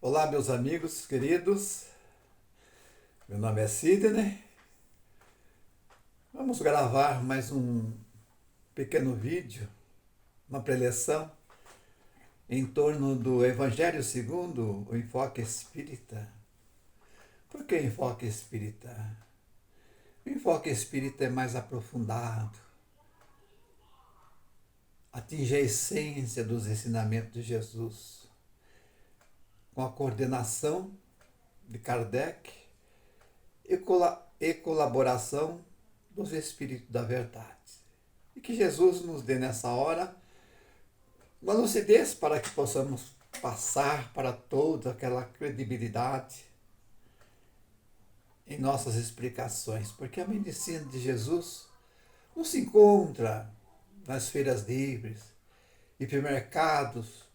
Olá, meus amigos queridos. Meu nome é Sidney. Vamos gravar mais um pequeno vídeo, uma preleção em torno do Evangelho segundo o enfoque espírita. Por que enfoque espírita? O enfoque espírita é mais aprofundado, atinge a essência dos ensinamentos de Jesus, com a coordenação de Kardec e colaboração dos Espíritos da Verdade. E que Jesus nos dê nessa hora uma lucidez para que possamos passar para toda aquela credibilidade em nossas explicações, porque a medicina de Jesus não se encontra nas feiras livres, hipermercados,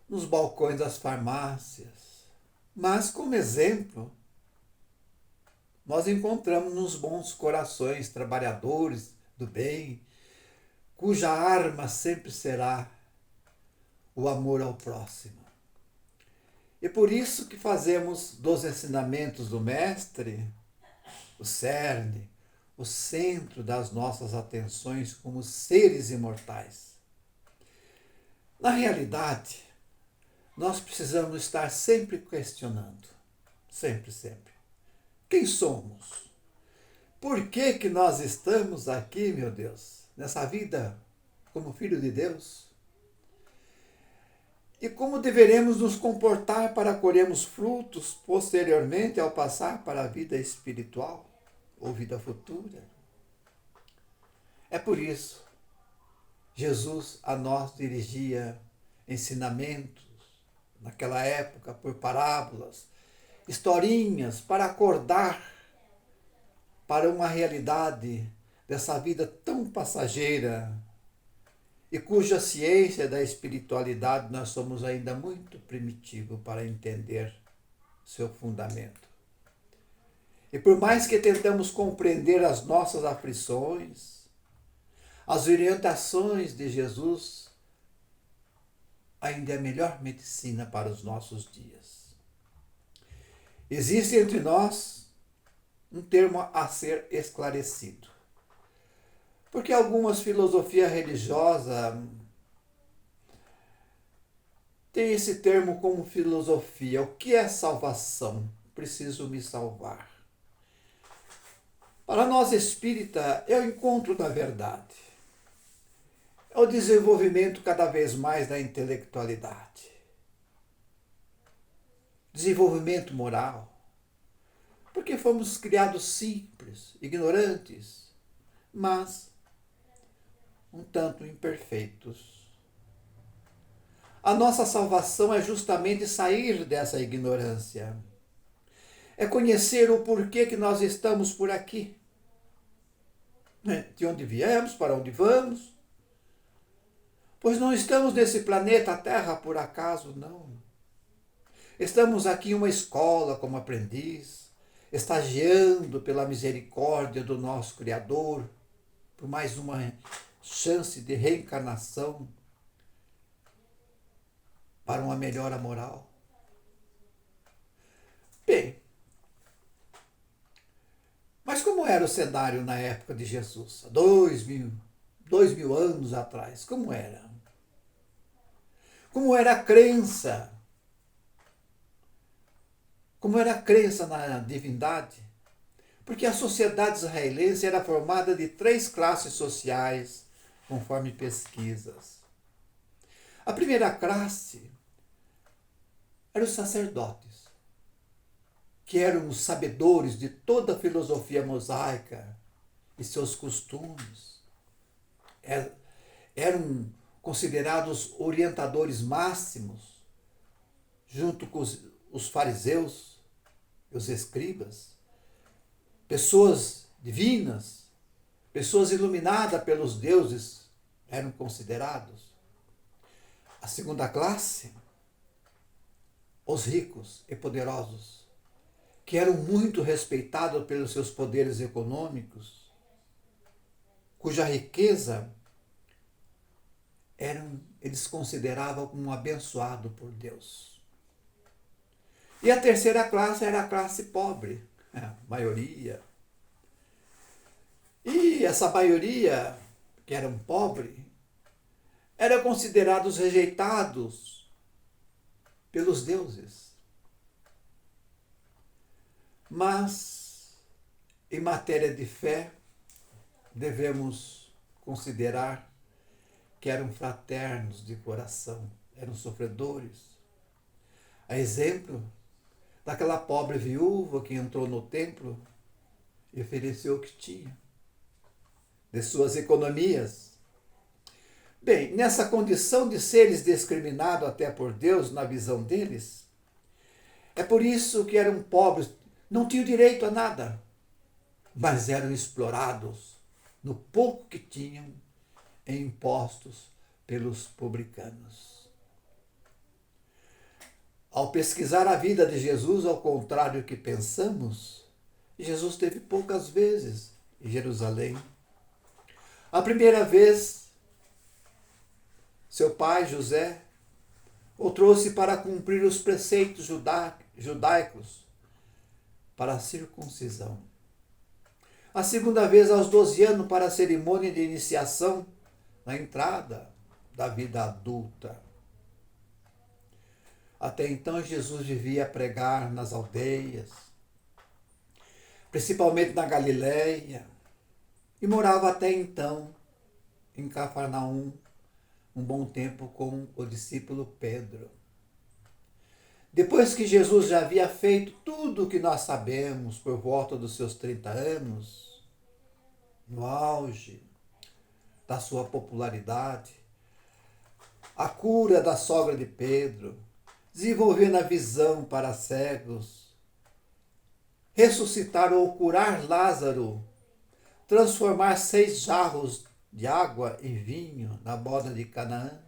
nos balcões das farmácias, mas como exemplo nós encontramos nos bons corações trabalhadores do bem, cuja arma sempre será o amor ao próximo. E por isso que fazemos dos ensinamentos do Mestre o cerne, o centro das nossas atenções como seres imortais. Na realidade, nós precisamos estar sempre questionando, sempre. Quem somos? Por que nós estamos aqui, meu Deus, nessa vida como filho de Deus? E como deveremos nos comportar para colhermos frutos posteriormente ao passar para a vida espiritual ou vida futura? É por isso Jesus a nós dirigia ensinamentos naquela época por parábolas, historinhas para acordar para uma realidade dessa vida tão passageira e cuja ciência da espiritualidade nós somos ainda muito primitivos para entender seu fundamento. E por mais que tentamos compreender as nossas aflições, as orientações de Jesus, ainda é a melhor medicina para os nossos dias. Existe entre nós um termo a ser esclarecido. Porque algumas filosofias religiosas têm esse termo como filosofia. O que é salvação? Preciso me salvar. Para nós espírita, é o encontro da verdade. É o desenvolvimento cada vez mais da intelectualidade. Desenvolvimento moral. Porque fomos criados simples, ignorantes, mas um tanto imperfeitos. A nossa salvação é justamente sair dessa ignorância. É conhecer o porquê que nós estamos por aqui. De onde viemos, para onde vamos. Pois não estamos nesse planeta Terra por acaso, não. Estamos aqui em uma escola como aprendiz, estagiando pela misericórdia do nosso Criador, por mais uma chance de reencarnação para uma melhora moral. Bem, mas como era o cenário na época de Jesus, há 2000 anos atrás? Como era? Como era a crença? Como era a crença na divindade? Porque a sociedade israelense era formada de 3 classes sociais, conforme pesquisas. A primeira classe eram os sacerdotes, que eram os sabedores de toda a filosofia mosaica e seus costumes. Eram considerados orientadores máximos, junto com os fariseus e os escribas, pessoas divinas, pessoas iluminadas pelos deuses eram considerados. A segunda classe, os ricos e poderosos, que eram muito respeitados pelos seus poderes econômicos, cuja riqueza eles consideravam como abençoado por Deus. E a terceira classe era a classe pobre, a maioria. E essa maioria, que eram pobres, eram considerados rejeitados pelos deuses. Mas, em matéria de fé, devemos considerar que eram fraternos de coração, eram sofredores. A exemplo daquela pobre viúva que entrou no templo e ofereceu o que tinha, de suas economias. Bem, nessa condição de seres discriminados até por Deus na visão deles, é por isso que eram pobres, não tinham direito a nada, mas eram explorados no pouco que tinham em impostos pelos publicanos. Ao pesquisar a vida de Jesus, ao contrário do que pensamos, Jesus esteve poucas vezes em Jerusalém. A primeira vez, seu pai, José, o trouxe para cumprir os preceitos judaicos para a circuncisão. A segunda vez, aos 12 anos, para a cerimônia de iniciação na entrada da vida adulta. Até então, Jesus vivia a pregar nas aldeias, principalmente na Galileia, e morava até então em Cafarnaum, um bom tempo com o discípulo Pedro. Depois que Jesus já havia feito tudo o que nós sabemos por volta dos seus 30 anos, no auge da sua popularidade, a cura da sogra de Pedro, desenvolvendo a visão para cegos, ressuscitar ou curar Lázaro, transformar 6 jarros de água em vinho na boda de Canaã.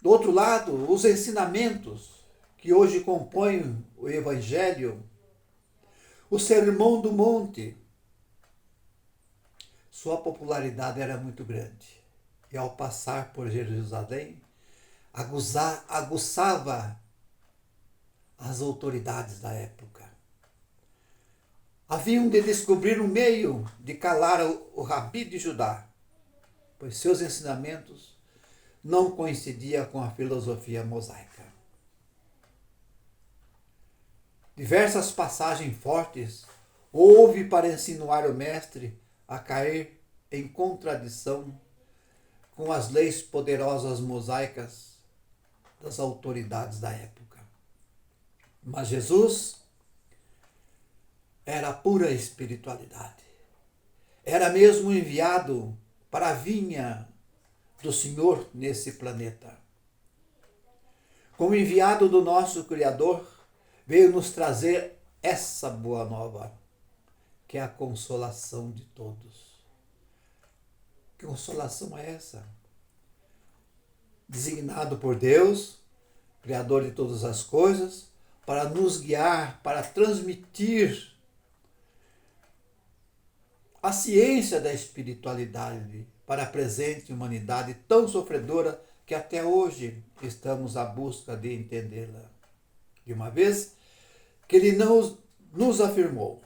Do outro lado, os ensinamentos que hoje compõem o Evangelho, o Sermão do Monte, sua popularidade era muito grande. E ao passar por Jerusalém, aguçava as autoridades da época. Haviam de descobrir um meio de calar o rabi de Judá, pois seus ensinamentos não coincidiam com a filosofia mosaica. Diversas passagens fortes houve para insinuar o mestre a cair em contradição com as leis poderosas mosaicas das autoridades da época. Mas Jesus era pura espiritualidade. Era mesmo enviado para a vinha do Senhor nesse planeta. Como enviado do nosso Criador, veio nos trazer essa boa nova, que é a consolação de todos. Que consolação é essa? Designado por Deus, Criador de todas as coisas, para nos guiar, para transmitir a ciência da espiritualidade para a presente humanidade tão sofredora que até hoje estamos à busca de entendê-la. De uma vez que Ele não nos afirmou: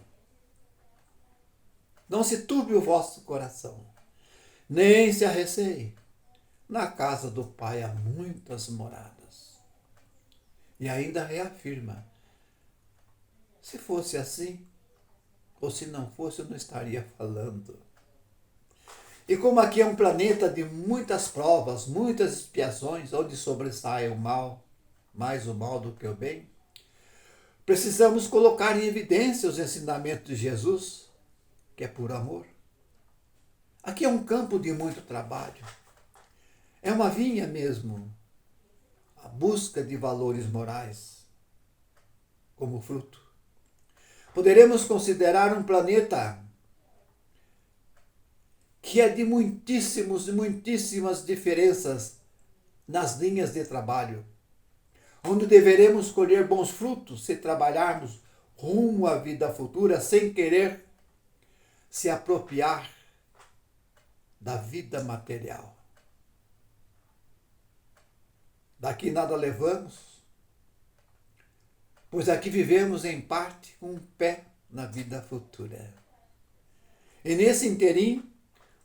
não se turbe o vosso coração, nem se arreceie. Na casa do Pai há muitas moradas. E ainda reafirma: se fosse assim, ou se não fosse, eu não estaria falando. E como aqui é um planeta de muitas provas, muitas expiações, onde sobressai o mal, mais o mal do que o bem, precisamos colocar em evidência os ensinamentos de Jesus, que é por amor. Aqui é um campo de muito trabalho. É uma vinha mesmo, a busca de valores morais como fruto. Poderemos considerar um planeta que é de muitíssimas diferenças nas linhas de trabalho, onde deveremos colher bons frutos se trabalharmos rumo à vida futura sem querer se apropriar da vida material. Daqui nada levamos, pois aqui vivemos em parte com um pé na vida futura. E nesse interim,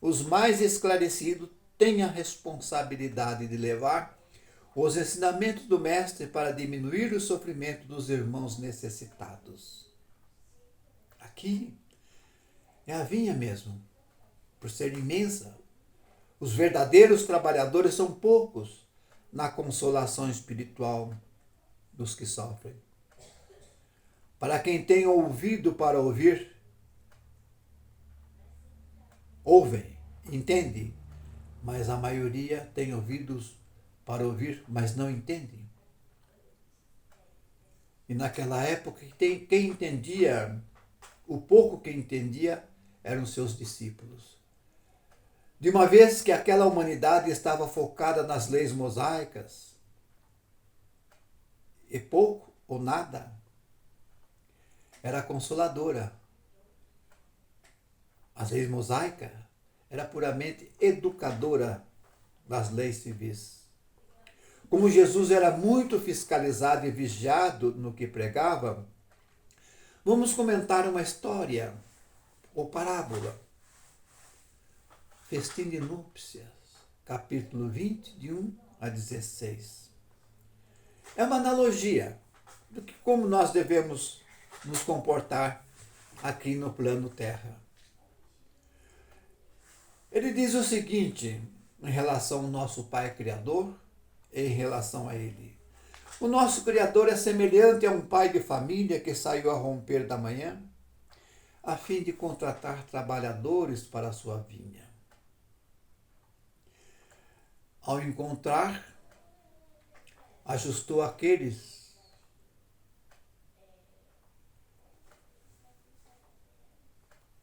os mais esclarecidos têm a responsabilidade de levar os ensinamentos do Mestre para diminuir o sofrimento dos irmãos necessitados. Aqui é a vinha mesmo, por ser imensa. Os verdadeiros trabalhadores são poucos na consolação espiritual dos que sofrem. Para quem tem ouvido para ouvir, ouvem, entende, mas a maioria tem ouvidos para ouvir, mas não entende. E naquela época, quem entendia, o pouco que entendia, eram seus discípulos. De uma vez que aquela humanidade estava focada nas leis mosaicas, e pouco ou nada era consoladora. As leis mosaicas era puramente educadora das leis civis. Como Jesus era muito fiscalizado e vigiado no que pregava, vamos comentar uma história ou parábola. Festim de Núpcias, capítulo 20, de 1 a 16. É uma analogia do que como nós devemos nos comportar aqui no plano Terra. Ele diz o seguinte em relação ao nosso Pai Criador e em relação a Ele. O nosso Criador é semelhante a um pai de família que saiu a romper da manhã a fim de contratar trabalhadores para a sua vinha. Ao encontrar, ajustou aqueles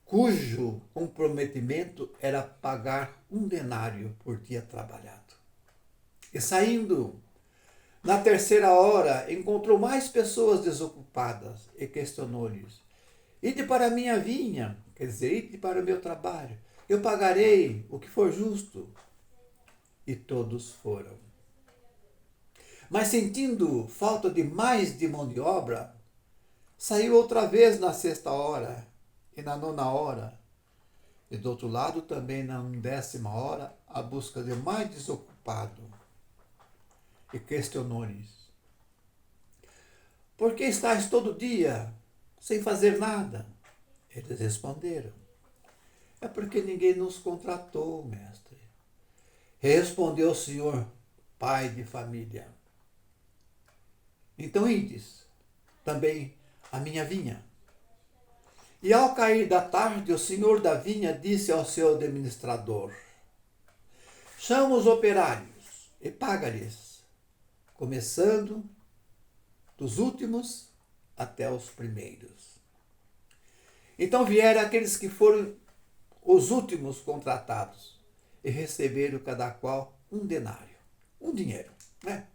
cujo comprometimento era pagar 1 denário por dia trabalhado. E saindo, na 3ª hora, encontrou mais pessoas desocupadas e questionou-lhes: ide para a minha vinha, quer dizer, ide para o meu trabalho, eu pagarei o que for justo. E todos foram. Mas sentindo falta de mão de obra, saiu outra vez na 6ª hora e na 9ª hora. E do outro lado também na 10ª hora, a busca de mais desocupado. E questionou-lhes: por que estáis todo dia sem fazer nada? Eles responderam: é porque ninguém nos contratou, mestre. Respondeu o Senhor, pai de família: então ides também à minha vinha. E ao cair da tarde, o senhor da vinha disse ao seu administrador: chama os operários e paga-lhes, começando dos últimos até os primeiros. Então vieram aqueles que foram os últimos contratados e receberam cada qual 1 denário, um dinheiro, né?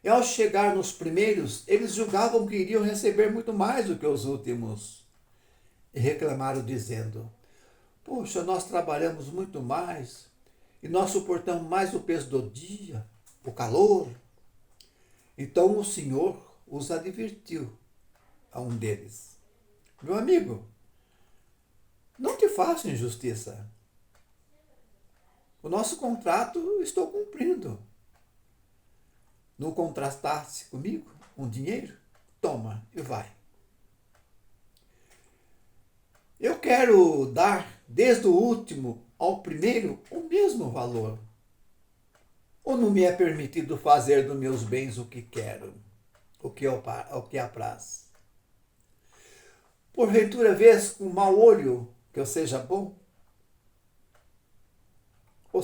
E ao chegar nos primeiros, eles julgavam que iriam receber muito mais do que os últimos. E reclamaram dizendo: poxa, nós trabalhamos muito mais e nós suportamos mais o peso do dia, o calor. Então o Senhor os advertiu a um deles: meu amigo, não te faço injustiça. O nosso contrato estou cumprindo. Não contrastaste comigo um dinheiro? Toma e vai. Eu quero dar, desde o último ao primeiro, o mesmo valor. Ou não me é permitido fazer dos meus bens o que quero, o que apraz? Porventura vês com mau olho que eu seja bom? Ou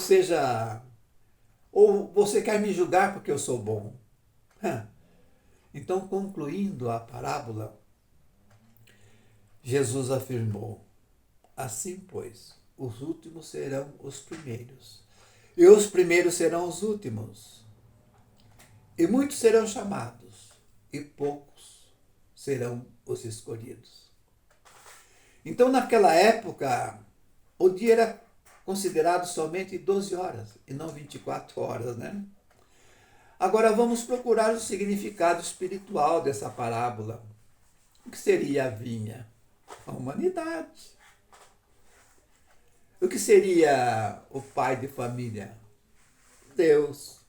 você quer me julgar porque eu sou bom? Então, concluindo a parábola, Jesus afirmou: assim, pois, os últimos serão os primeiros, e os primeiros serão os últimos. E muitos serão chamados, e poucos serão os escolhidos. Então, naquela época, o dia era considerado somente 12 horas, e não 24 horas, né? Agora vamos procurar o significado espiritual dessa parábola. O que seria a vinha? A humanidade. O que seria o pai de família? Deus.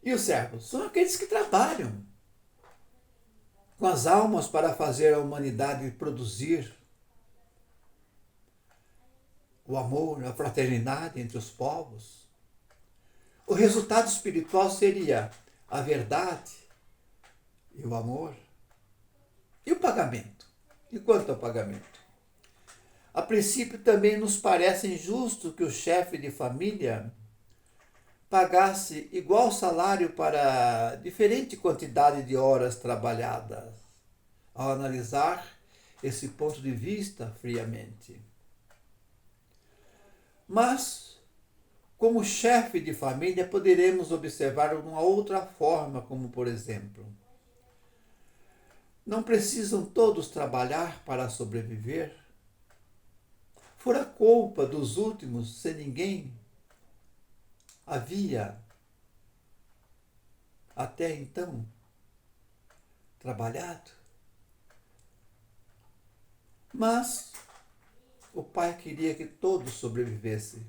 E os servos? São aqueles que trabalham com as almas para fazer a humanidade produzir o amor, a fraternidade entre os povos. O resultado espiritual seria a verdade e o amor. E o pagamento? E quanto ao pagamento? A princípio também nos parece injusto que o chefe de família pagasse igual salário para diferente quantidade de horas trabalhadas, ao analisar esse ponto de vista friamente. Mas, como chefe de família, poderemos observar uma outra forma, como por exemplo, não precisam todos trabalhar para sobreviver? Fora culpa dos últimos se ninguém havia até então trabalhado? Mas o pai queria que todos sobrevivessem.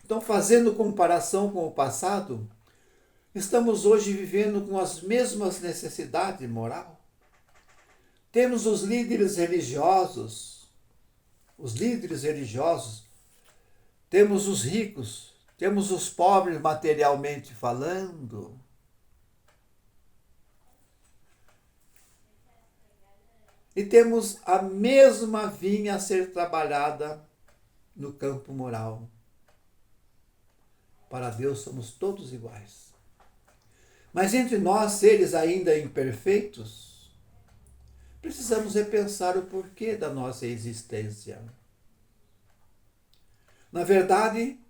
Então, fazendo comparação com o passado, estamos hoje vivendo com as mesmas necessidades moral. Temos os líderes religiosos, temos os ricos, temos os pobres materialmente falando. E temos a mesma vinha a ser trabalhada no campo moral. Para Deus somos todos iguais. Mas entre nós, seres ainda imperfeitos, precisamos repensar o porquê da nossa existência. Na verdade,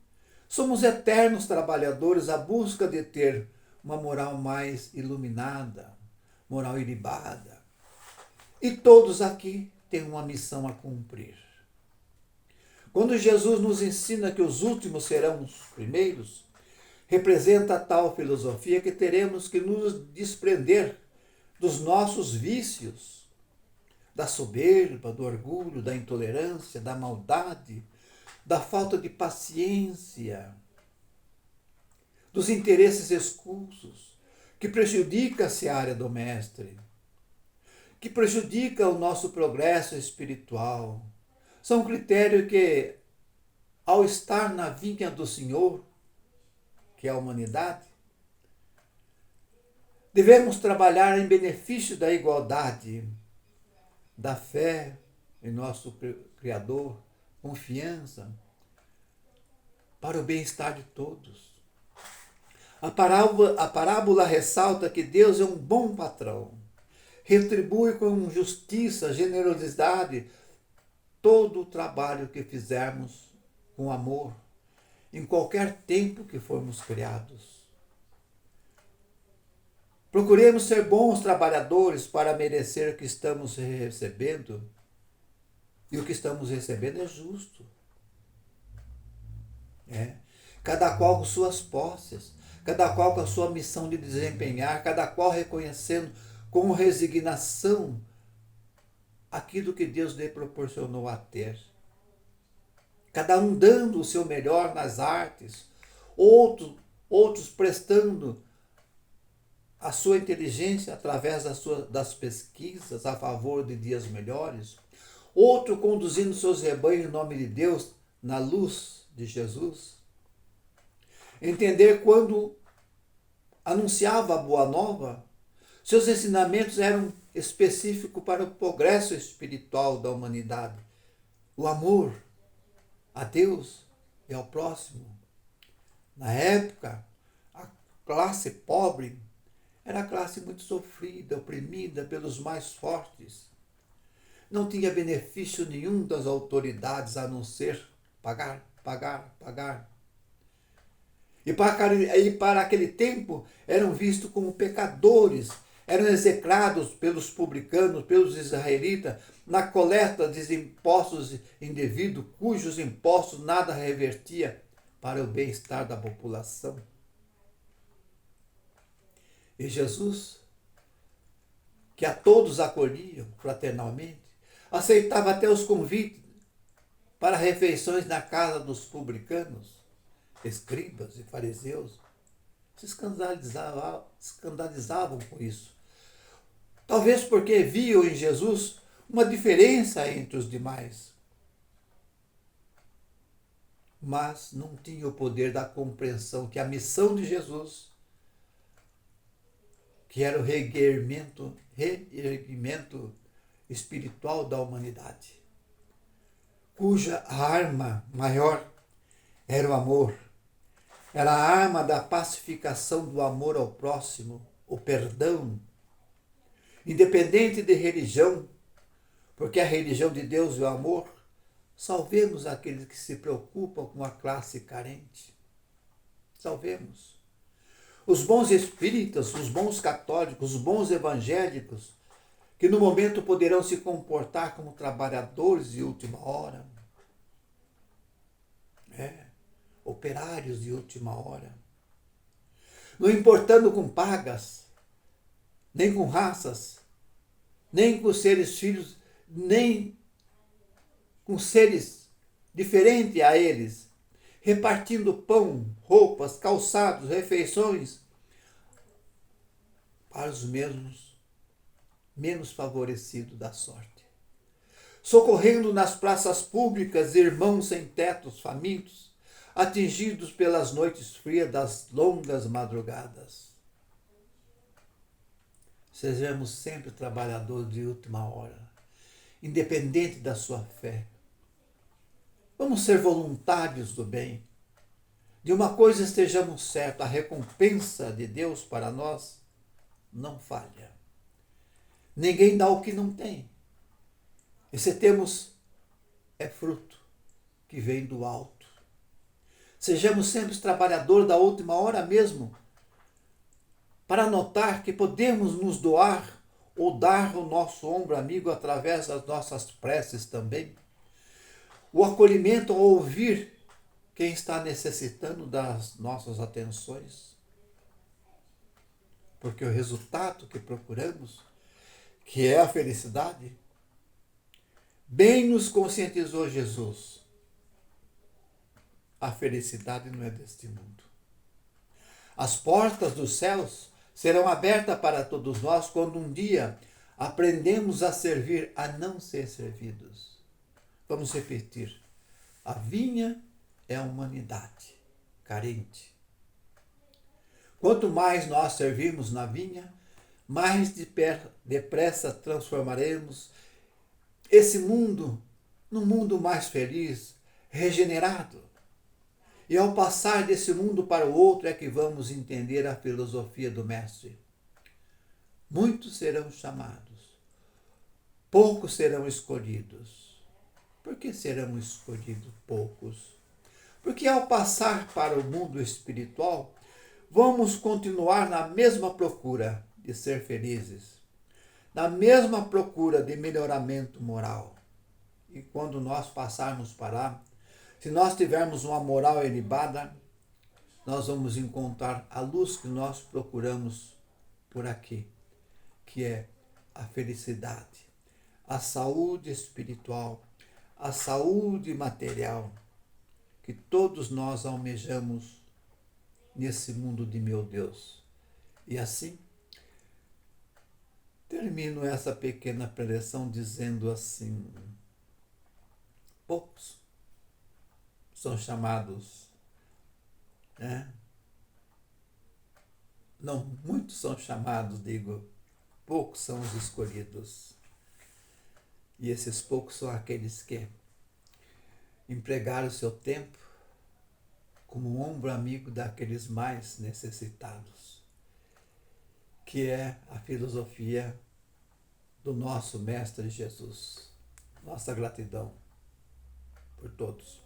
somos eternos trabalhadores à busca de ter uma moral mais iluminada, moral ilibada. E todos aqui têm uma missão a cumprir. Quando Jesus nos ensina que os últimos serão os primeiros, representa tal filosofia que teremos que nos desprender dos nossos vícios, da soberba, do orgulho, da intolerância, da maldade, da falta de paciência, dos interesses escusos, que prejudica a seara do Mestre, que prejudica o nosso progresso espiritual. São critérios que, ao estar na vinha do Senhor, que é a humanidade, devemos trabalhar em benefício da igualdade, da fé em nosso Criador, confiança, para o bem-estar de todos. A parábola ressalta que Deus é um bom patrão, retribui com justiça, generosidade, todo o trabalho que fizermos com amor, em qualquer tempo que formos criados. Procuremos ser bons trabalhadores para merecer o que estamos recebendo, e o que estamos recebendo é justo. Cada qual com suas posses, cada qual com a sua missão de desempenhar, cada qual reconhecendo com resignação aquilo que Deus lhe proporcionou a ter. Cada um dando o seu melhor nas artes, outros prestando a sua inteligência através das pesquisas a favor de dias melhores, outro conduzindo seus rebanhos em nome de Deus na luz de Jesus. Entender quando anunciava a boa nova, seus ensinamentos eram específicos para o progresso espiritual da humanidade. O amor a Deus e ao próximo. Na época, a classe pobre era a classe muito sofrida, oprimida pelos mais fortes. Não tinha benefício nenhum das autoridades a não ser pagar, pagar, pagar. E para aquele tempo eram vistos como pecadores, eram execrados pelos publicanos, pelos israelitas, na coleta de impostos indevidos, cujos impostos nada revertia para o bem-estar da população. E Jesus, que a todos acolhiam fraternalmente, aceitava até os convites para refeições na casa dos publicanos, escribas e fariseus. Se escandalizavam com isso. Talvez porque viam em Jesus uma diferença entre os demais. Mas não tinham o poder da compreensão que a missão de Jesus, que era o reerguimento espiritual da humanidade, cuja arma maior era o amor, era a arma da pacificação do amor ao próximo, o perdão, independente de religião, porque a religião de Deus é o amor. Salvemos aqueles que se preocupam com a classe carente. Salvemos. Os bons espíritas, os bons católicos, os bons evangélicos, que no momento poderão se comportar como trabalhadores de última hora, operários de última hora, não importando com pagas, nem com raças, nem com seres filhos, nem com seres diferentes a eles, repartindo pão, roupas, calçados, refeições para os mesmos menos favorecidos da sorte. Socorrendo nas praças públicas irmãos sem tetos, famintos, atingidos pelas noites frias das longas madrugadas. Sejamos sempre trabalhadores de última hora, independente da sua fé. Vamos ser voluntários do bem. De uma coisa estejamos certos, a recompensa de Deus para nós não falha. Ninguém dá o que não tem. E se temos, é fruto que vem do alto. Sejamos sempre trabalhadores da última hora mesmo, para notar que podemos nos doar ou dar o nosso ombro amigo através das nossas preces também. O acolhimento ao ouvir quem está necessitando das nossas atenções. Porque o resultado que procuramos, que é a felicidade, bem nos conscientizou Jesus. A felicidade não é deste mundo. As portas dos céus serão abertas para todos nós quando um dia aprendemos a servir, a não ser servidos. Vamos repetir. A vinha é a humanidade carente. Quanto mais nós servirmos na vinha, mais depressa transformaremos esse mundo num mundo mais feliz, regenerado. E ao passar desse mundo para o outro é que vamos entender a filosofia do Mestre. Muitos serão chamados, poucos serão escolhidos. Por que serão escolhidos poucos? Porque ao passar para o mundo espiritual, vamos continuar na mesma procura de ser felizes, na mesma procura de melhoramento moral. E quando nós passarmos para lá, se nós tivermos uma moral elevada, nós vamos encontrar a luz que nós procuramos por aqui, que é a felicidade, a saúde espiritual, a saúde material, que todos nós almejamos nesse mundo de meu Deus. E assim, termino essa pequena preleção dizendo assim: poucos são chamados, não, muitos são chamados, digo, poucos são os escolhidos. E esses poucos são aqueles que empregaram o seu tempo como um ombro amigo daqueles mais necessitados, que é a filosofia do nosso Mestre Jesus. Nossa gratidão por todos.